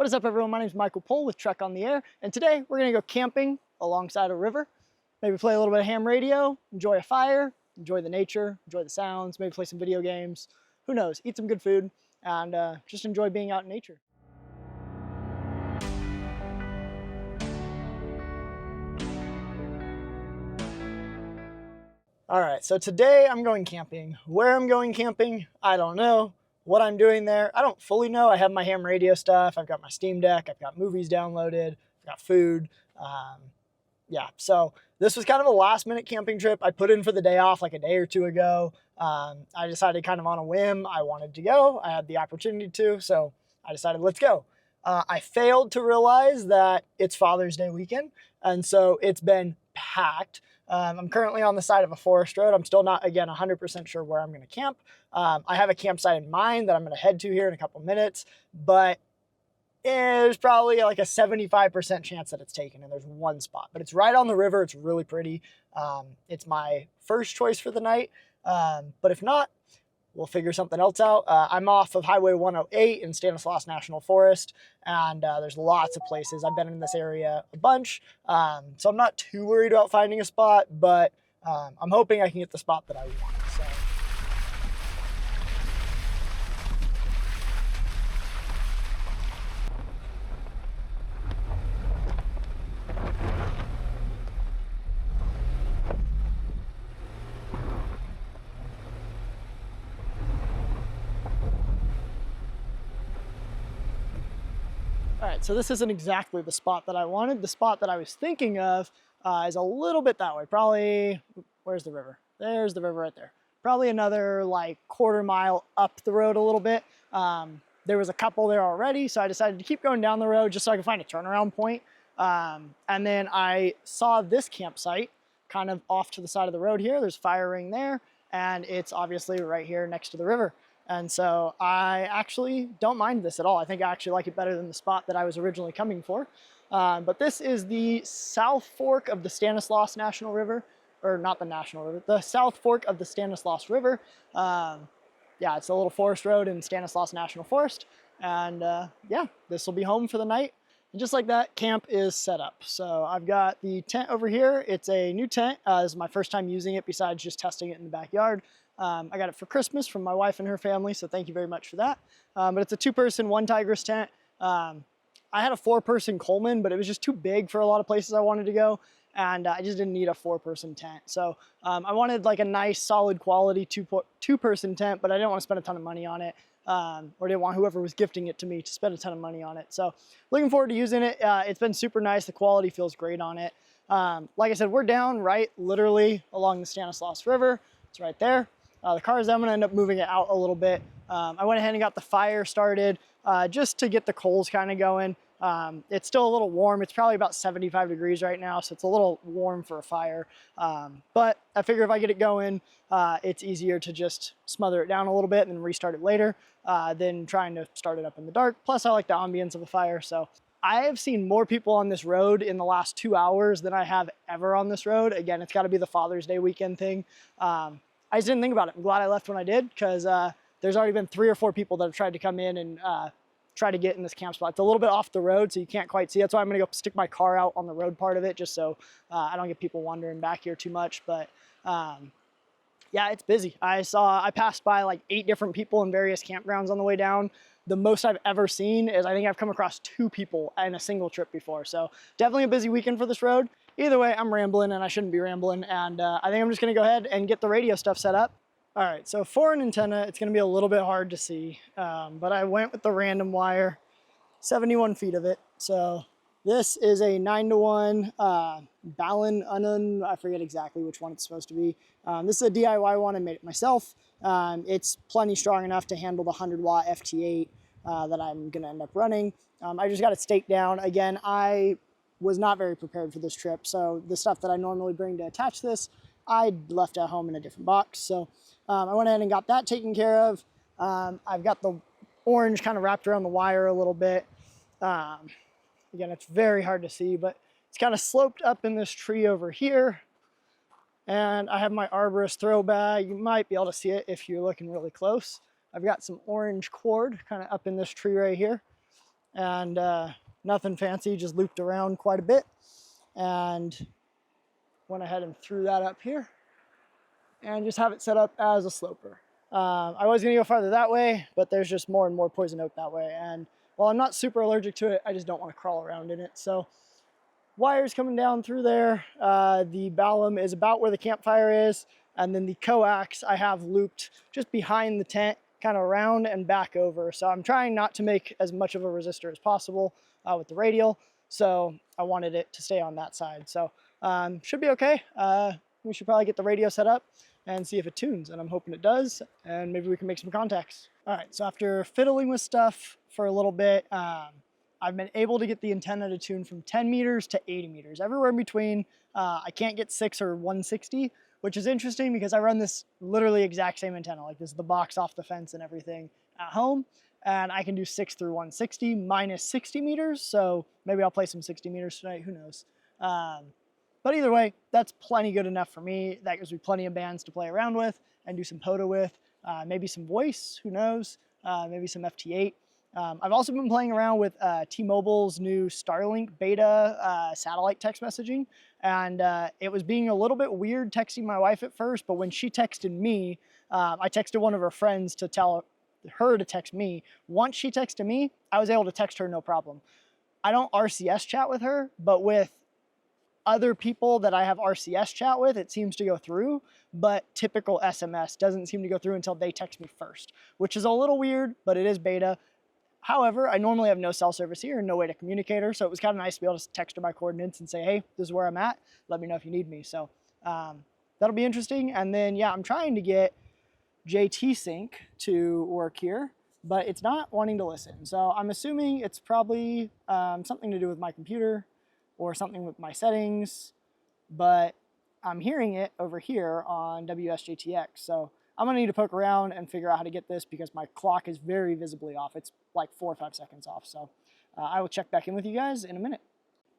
What is up, everyone? My name is Michael Pohl with Trek on the Air, and today we're going to go camping alongside a river. Maybe play a little bit of ham radio, enjoy a fire, enjoy the nature, enjoy the sounds, maybe play some video games. Who knows? Eat some good food, and just enjoy being out in nature. All right, so today I'm going camping. Where I'm going camping, I don't know. What I'm doing there, I don't fully know. I have my ham radio stuff. I've got my Steam Deck. I've got movies downloaded. I've got food. Yeah, so this was kind of a last minute camping trip. I put in for the day off like a day or two ago. I decided kind of on a whim I wanted to go. I had the opportunity to, so I decided let's go. I failed to realize that it's Father's Day weekend, and so it's been packed. I'm currently on the side of a forest road. I'm still not, again, 100% sure where I'm going to camp. I have a campsite in mind that I'm going to head to here in a couple minutes, but there's probably like a 75% chance that it's taken, and there's one spot. But it's right on the river. It's really pretty. It's my first choice for the night, but if not, we'll figure something else out. I'm off of Highway 108 in Stanislaus National Forest, and there's lots of places. I've been in this area a bunch, so I'm not too worried about finding a spot, but I'm hoping I can get the spot that I want. So. All right, so this isn't exactly the spot that I wanted. The spot that I was thinking of is a little bit that way. Probably, where's the river? There's the river right there. Probably another like quarter mile up the road a little bit. There was a couple there already, so I decided to keep going down the road just so I could find a turnaround point. And then I saw this campsite kind of off to the side of the road here. There's a fire ring there, and it's obviously right here next to the river. And so I actually don't mind this at all. I think I actually like it better than the spot that I was originally coming for. But this is the South Fork of the Stanislaus National River, or not the National River, the South Fork of the Stanislaus River. Yeah, it's a little forest road in Stanislaus National Forest. And yeah, this will be home for the night. And just like that, camp is set up. So I've got the tent over here. It's a new tent. This is my first time using it besides just testing it in the backyard. I got it for Christmas from my wife and her family, so thank you very much for that. But it's a two-person, one tigress tent. I had a four-person Coleman, but it was just too big for a lot of places I wanted to go, and I just didn't need a four-person tent. So I wanted like a nice, solid quality two-person tent, but I didn't want to spend a ton of money on it, or didn't want whoever was gifting it to me to spend a ton of money on it. So looking forward to using it. It's been super nice. The quality feels great on it. Like I said, we're down right literally along the Stanislaus River. It's right there. The car is, I'm gonna end up moving it out a little bit. I went ahead and got the fire started just to get the coals kind of going. It's still a little warm. It's probably about 75 degrees right now, so it's a little warm for a fire. But I figure if I get it going, it's easier to just smother it down a little bit and then restart it later than trying to start it up in the dark. Plus, I like the ambience of a fire. So I have seen more people on this road in the last 2 hours than I have ever on this road. Again, it's got to be the Father's Day weekend thing. I just didn't think about it. I'm glad I left when I did, because there's already been 3 or 4 people that have tried to come in and try to get in this camp spot. It's a little bit off the road, so you can't quite see. That's why I'm gonna go stick my car out on the road part of it, just so I don't get people wandering back here too much. But yeah, it's busy. I passed by like 8 different people in various campgrounds on the way down. The most I've ever seen is I think I've come across 2 people in a single trip before. So definitely a busy weekend for this road. Either way, I'm rambling and I shouldn't be rambling. And I think I'm just gonna go ahead and get the radio stuff set up. All right, so for an antenna, it's gonna be a little bit hard to see, but I went with the random wire, 71 feet of it. So this is a 9-to-1 Ballon Unun, I forget exactly which one it's supposed to be. This is a DIY one, I made it myself. It's plenty strong enough to handle the 100-watt FT8 that I'm gonna end up running. I just got it staked down. Again, I was not very prepared for this trip, so the stuff that I normally bring to attach this, I left at home in a different box. So I went ahead and got that taken care of. I've got the orange kind of wrapped around the wire a little bit. Again, it's very hard to see, but it's kind of sloped up in this tree over here. And I have my arborist throw bag. You might be able to see it if you're looking really close. I've got some orange cord kind of up in this tree right here. and nothing fancy, just looped around quite a bit and went ahead and threw that up here and just have it set up as a sloper. I was gonna go farther that way, but there's just more and more poison oak that way. And while I'm not super allergic to it, I just don't want to crawl around in it. So wires coming down through there. The ballam is about where the campfire is. And then the coax I have looped just behind the tent, kind of around and back over. So I'm trying not to make as much of a resistor as possible with the radial. So I wanted it to stay on that side. So should be okay. We should probably get the radio set up and see if it tunes, and I'm hoping it does, and maybe we can make some contacts. All right, so after fiddling with stuff for a little bit, I've been able to get the antenna to tune from 10 meters to 80 meters. Everywhere in between, I can't get 6 or 160, which is interesting because I run this literally exact same antenna. Like, this is the box off the fence and everything at home, and I can do 6 through 160 minus 60 meters, so maybe I'll play some 60 meters tonight, who knows. But either way, that's plenty good enough for me. That gives me plenty of bands to play around with and do some POTA with. Maybe some voice, who knows? Maybe some FT8. I've also been playing around with T-Mobile's new Starlink beta satellite text messaging. And it was being a little bit weird texting my wife at first, but when she texted me, I texted one of her friends to tell her to text me. Once she texted me, I was able to text her no problem. I don't RCS chat with her, but with other people that I have RCS chat with, it seems to go through, but typical SMS doesn't seem to go through until they text me first, which is a little weird, but it is beta. However, I normally have no cell service here and no way to communicate her, so it was kind of nice to be able to text her my coordinates and say, hey, this is where I'm at. Let me know if you need me. So that'll be interesting. And then, yeah, I'm trying to get JT Sync to work here, but it's not wanting to listen. So I'm assuming it's probably something to do with my computer or something with my settings, but I'm hearing it over here on WSJTX. So I'm gonna need to poke around and figure out how to get this because my clock is very visibly off. It's like 4 or 5 seconds off. So I will check back in with you guys in a minute.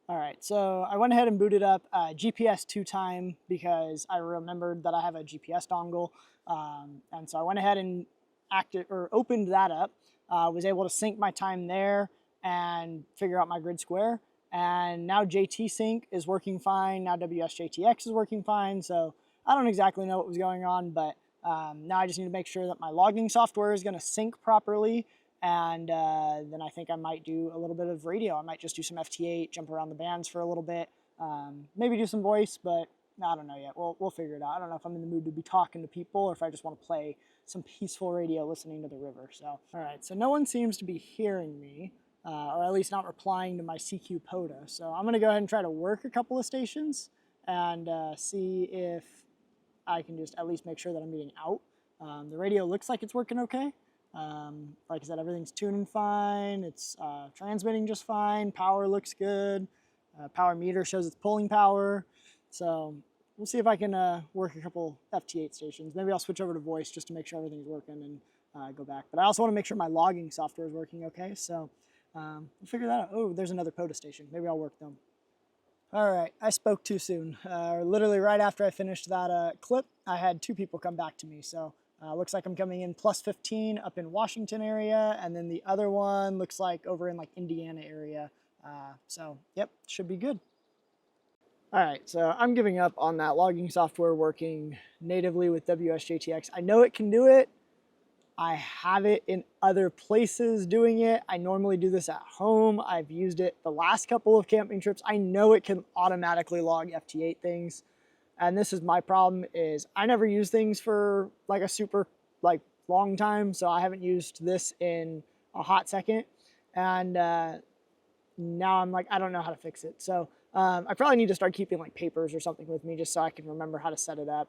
All right, so I went ahead and booted up GPS 2-time because I remembered that I have a GPS dongle. And so I went ahead and opened that up, was able to sync my time there and figure out my grid square. And now JT Sync is working fine. Now WSJTX is working fine. So I don't exactly know what was going on, but now I just need to make sure that my logging software is going to sync properly. And then I think I might do a little bit of radio. I might just do some FT8, jump around the bands for a little bit, maybe do some voice, but I don't know yet. We'll figure it out. I don't know if I'm in the mood to be talking to people or if I just want to play some peaceful radio listening to the river. So, all right, so no one seems to be hearing me. Or at least not replying to my CQ POTA. So I'm gonna go ahead and try to work a couple of stations and see if I can just at least make sure that I'm getting out. The radio looks like it's working okay. Like I said, everything's tuning fine. It's transmitting just fine. Power looks good. Power meter shows it's pulling power. So we'll see if I can work a couple FT8 stations. Maybe I'll switch over to voice just to make sure everything's working and go back. But I also want to make sure my logging software is working okay. So we'll figure that out. Oh, there's another POTA station. Maybe I'll work them. All right, I spoke too soon. Literally right after I finished that clip, I had 2 people come back to me. So looks like I'm coming in plus 15 up in Washington area, and then the other one looks like over in like Indiana area. So yep, should be good. All right, so I'm giving up on that logging software working natively with WSJTX. I know it can do it. I have it in other places doing it. I normally do this at home. I've used it the last couple of camping trips. I know it can automatically log FT8 things. And this is my problem is I never use things for like a super long time. So I haven't used this in a hot second. And now I'm like, I don't know how to fix it. So I probably need to start keeping like papers or something with me just so I can remember how to set it up,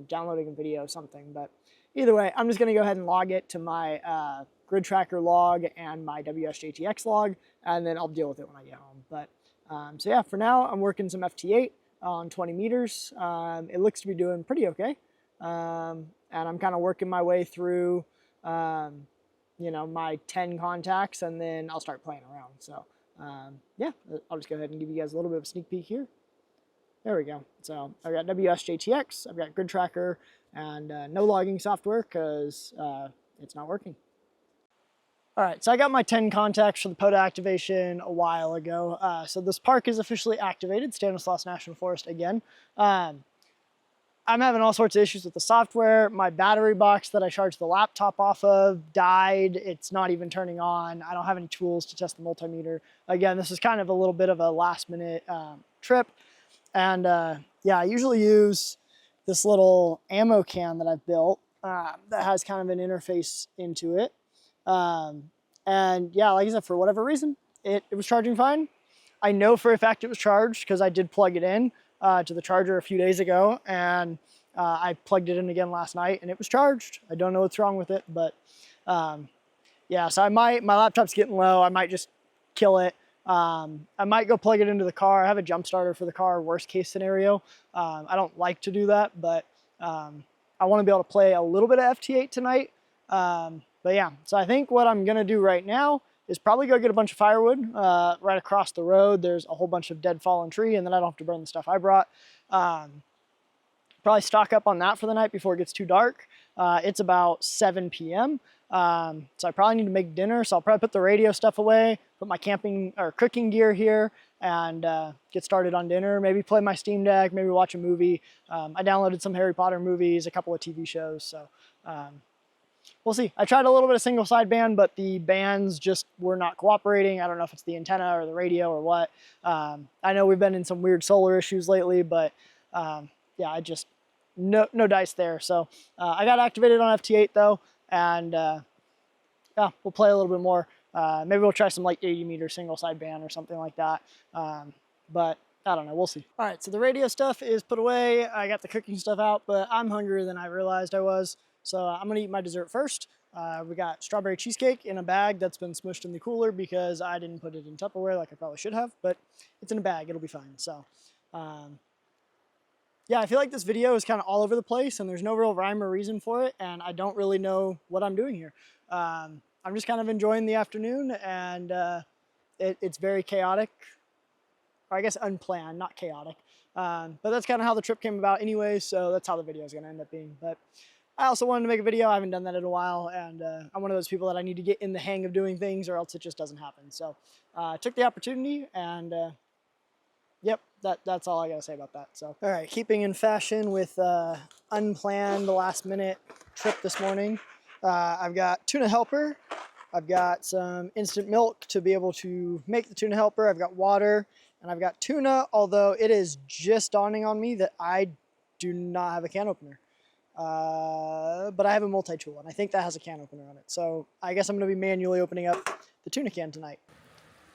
downloading a video or something. But either way, I'm just going to go ahead and log it to my grid tracker log and my WSJTX log, and then I'll deal with it when I get home. But so yeah, for now, I'm working some FT8 on 20 meters. It looks to be doing pretty okay. And I'm kind of working my way through, you know, my 10 contacts, and then I'll start playing around. So yeah, I'll just go ahead and give you guys a little bit of a sneak peek here. There we go. So I've got WSJTX, I've got grid tracker, and no logging software because it's not working. All right, so I got my 10 contacts for the POTA activation a while ago. So this park is officially activated, Stanislaus National Forest again. I'm having all sorts of issues with the software. My battery box that I charged the laptop off of died. It's not even turning on. I don't have any tools to test the multimeter. Again, this is kind of a little bit of a last minute trip. And yeah, I usually use this little ammo can that I've built that has kind of an interface into it. And yeah, like I said, for whatever reason, it was charging fine. I know for a fact it was charged because I did plug it in to the charger a few days ago, and I plugged it in again last night and it was charged. I don't know what's wrong with it, but yeah, so my laptop's getting low. I might just kill it. I might go plug it into the car. I have a jump starter for the car, worst case scenario. I don't like to do that, but I want to be able to play a little bit of FT8 tonight. But yeah, so I think what I'm gonna do right now is probably go get a bunch of firewood right across the road. There's a whole bunch of dead fallen tree, and then I don't have to burn the stuff I brought. Probably stock up on that for the night before it gets too dark. It's about 7 p.m. So I probably need to make dinner. So I'll probably put the radio stuff away, put my camping or cooking gear here, and get started on dinner. Maybe play my Steam Deck, maybe watch a movie. I downloaded some Harry Potter movies, a couple of TV shows. So we'll see. I tried a little bit of single sideband, but the bands just were not cooperating. I don't know if it's the antenna or the radio or what. I know we've been in some weird solar issues lately, but yeah, I just, no dice there. So I got activated on FT8 though, and yeah, we'll play a little bit more. Maybe we'll try some like 80 meter single sideband or something like that. But I don't know, we'll see. All right, so the radio stuff is put away. I got the cooking stuff out, but I'm hungrier than I realized I was. So I'm gonna eat my dessert first. We got strawberry cheesecake in a bag that's been smushed in the cooler because I didn't put it in Tupperware like I probably should have, but it's in a bag, it'll be fine. So yeah, I feel like this video is kind of all over the place and there's no real rhyme or reason for it, and I don't really know what I'm doing here. I'm just kind of enjoying the afternoon, and it's very chaotic, or I guess unplanned, not chaotic. But that's kind of how the trip came about anyway, so that's how the video is gonna end up being. But I also wanted to make a video. I haven't done that in a while, and I'm one of those people that I need to get in the hang of doing things or else it just doesn't happen. So I took the opportunity, and yep, that's all I gotta say about that. So, all right, keeping in fashion with unplanned last minute trip this morning, I've got tuna helper. I've got some instant milk to be able to make the tuna helper. I've got water, and I've got tuna, although it is just dawning on me that I do not have a can opener. But I have a multi-tool, and I think that has a can opener on it. So I guess I'm going to be manually opening up the tuna can tonight.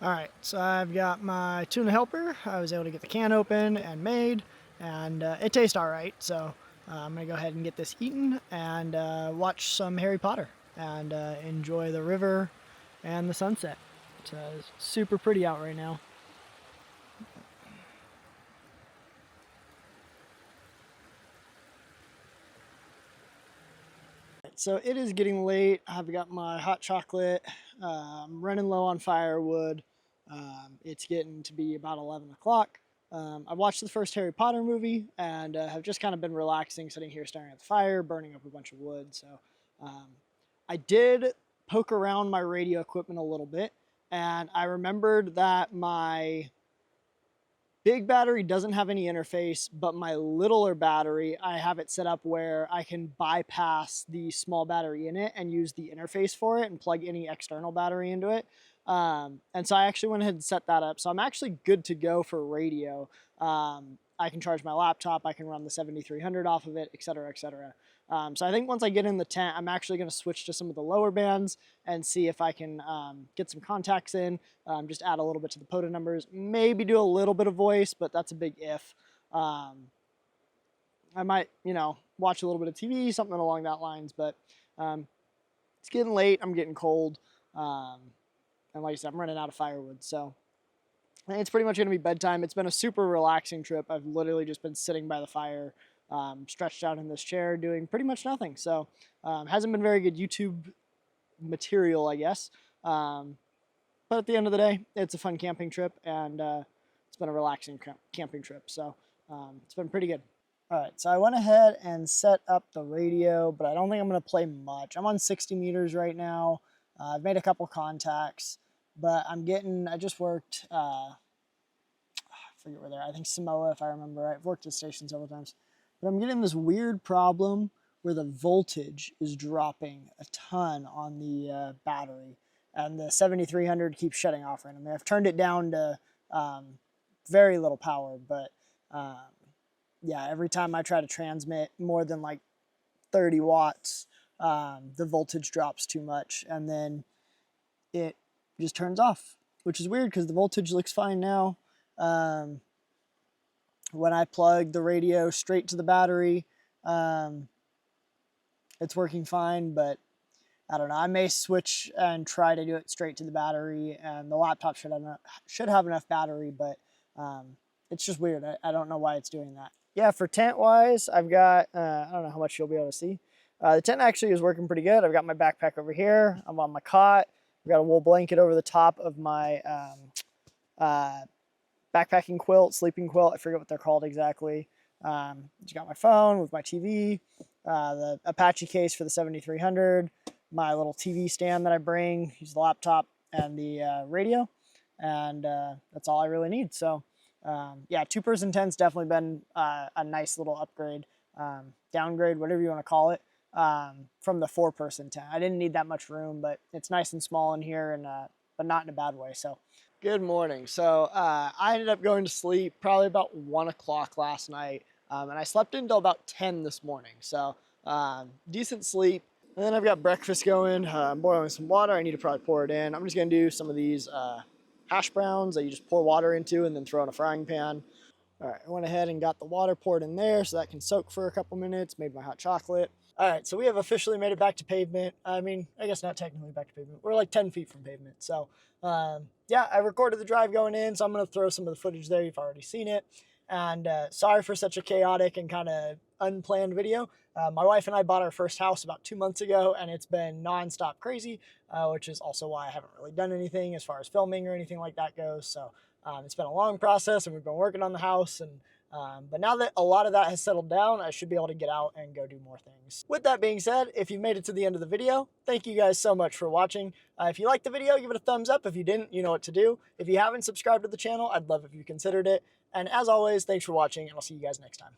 All right, so I've got my tuna helper. I was able to get the can open and made, and it tastes all right. So I'm going to go ahead and get this eaten and watch some Harry Potter and enjoy the river and the sunset. It's super pretty out right now. So it is getting late. I've got my hot chocolate. I'm running low on firewood. It's getting to be about 11 o'clock. I watched the first Harry Potter movie and have just kind of been relaxing, sitting here staring at the fire, burning up a bunch of wood. So I did poke around my radio equipment a little bit, and I remembered that my big battery doesn't have any interface, but my littler battery, I have it set up where I can bypass the small battery in it and use the interface for it and plug any external battery into it. And so I actually went ahead and set that up. So I'm actually good to go for radio. I can charge my laptop, I can run the 7300 off of it, et cetera, et cetera. So I think once I get in the tent, I'm actually going to switch to some of the lower bands and see if I can get some contacts in, just add a little bit to the POTA numbers, maybe do a little bit of voice, but that's a big if. I might, watch a little bit of TV, something along that lines, but it's getting late, I'm getting cold, and like I said, I'm running out of firewood, so it's pretty much going to be bedtime. It's been a super relaxing trip. I've literally just been sitting by the fire, stretched out in this chair, doing pretty much nothing. So hasn't been very good YouTube material, I guess. But at the end of the day, it's a fun camping trip, and it's been a relaxing camping trip. So it's been pretty good. All right, so I went ahead and set up the radio, but I don't think I'm going to play much. I'm on 60 meters right now. I've made a couple contacts, but I just worked, I forget where they're at. I think Samoa, if I remember right. I've worked at the station several times. But I'm getting this weird problem where the voltage is dropping a ton on the battery. And the 7300 keeps shutting off randomly. I've turned it down to very little power, but yeah, every time I try to transmit more than like 30 watts, the voltage drops too much, and then it just turns off, which is weird because the voltage looks fine now. When I plug the radio straight to the battery, it's working fine, but I don't know. I may switch and try to do it straight to the battery, and the laptop should have enough battery, but it's just weird. I don't know why it's doing that. Yeah, for tent wise, I've got, I don't know how much you'll be able to see. The tent actually is working pretty good. I've got my backpack over here. I'm on my cot. I've got a wool blanket over the top of my backpacking quilt, sleeping quilt. I forget what they're called exactly. Just got my phone with my TV, the Apache case for the 7300, my little TV stand that I bring, use the laptop and the radio, and that's all I really need. So yeah, 2-person tent's definitely been a nice little upgrade, downgrade, whatever you want to call it, from the 4-person tent. I didn't need that much room, but it's nice and small in here, and but not in a bad way. So good morning. So I ended up going to sleep probably about 1 o'clock last night, and I slept until about 10 this morning. So decent sleep. And then I've got breakfast going. I'm boiling some water. I need to probably pour it in. I'm just going to do some of these hash browns that you just pour water into and then throw in a frying pan. All right, I went ahead and got the water poured in there so that can soak for a couple minutes, made my hot chocolate. All right, so we have officially made it back to pavement. I mean, I guess not technically back to pavement. We're like 10 feet from pavement. So yeah, I recorded the drive going in, so I'm going to throw some of the footage there. You've already seen it. And sorry for such a chaotic and kind of unplanned video. My wife and I bought our first house about 2 months ago, and it's been nonstop crazy, which is also why I haven't really done anything as far as filming or anything like that goes. So it's been a long process, and we've been working on the house, and but now that a lot of that has settled down, I should be able to get out and go do more things. With that being said, if you've made it to the end of the video, thank you guys so much for watching. If you liked the video, give it a thumbs up. If you didn't, you know what to do. If you haven't subscribed to the channel, I'd love if you considered it. And as always, thanks for watching, and I'll see you guys next time.